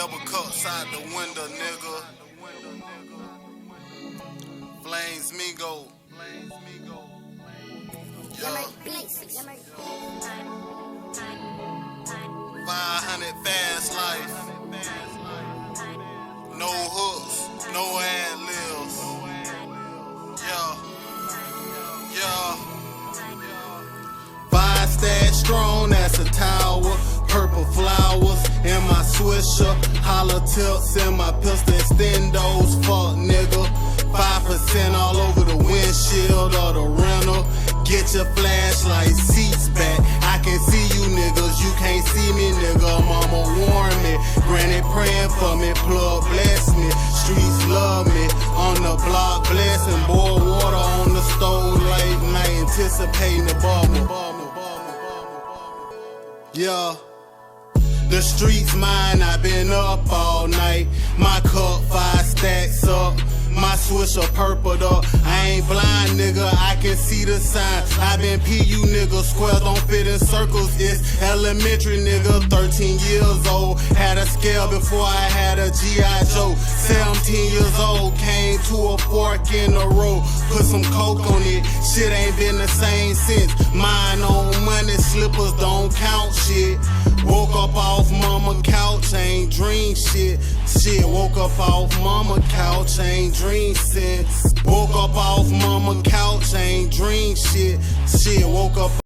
Double cups out the window, nigga. Flames me go. Yeah. 500 fast life. No hooks, no ad libs. Yeah. Five stack strong, that's a tower. Purple flowers in my swisher. Hollow tips in my pistol extendos. Fuck nigga. 5% all over the windshield or the rental. Get your flashlight seats back. I can see you niggas, you can't see me, nigga. Mama warn me, granny praying for me, plug bless me. Streets love me, on the block blessing. Boil water on the stove late night, anticipating the bubble. Yeah. The streets mine, I been up all night. My cup 5 stacks up. My swisher purpled up. I ain't blind, nigga, I can see the sign. I been PU, nigga, squares don't fit in circles. It's elementary, nigga, 13 years old. Had a scale before I had a G.I. Joe. 17 years old, came to a fork in the road. Put some coke on it, shit ain't been the same since. Mine on money, slippers don't count shit. Woke up off mama couch, ain't dream shit. Woke up off mama couch, ain't dream since. Woke up off mama couch, ain't dream shit. Woke up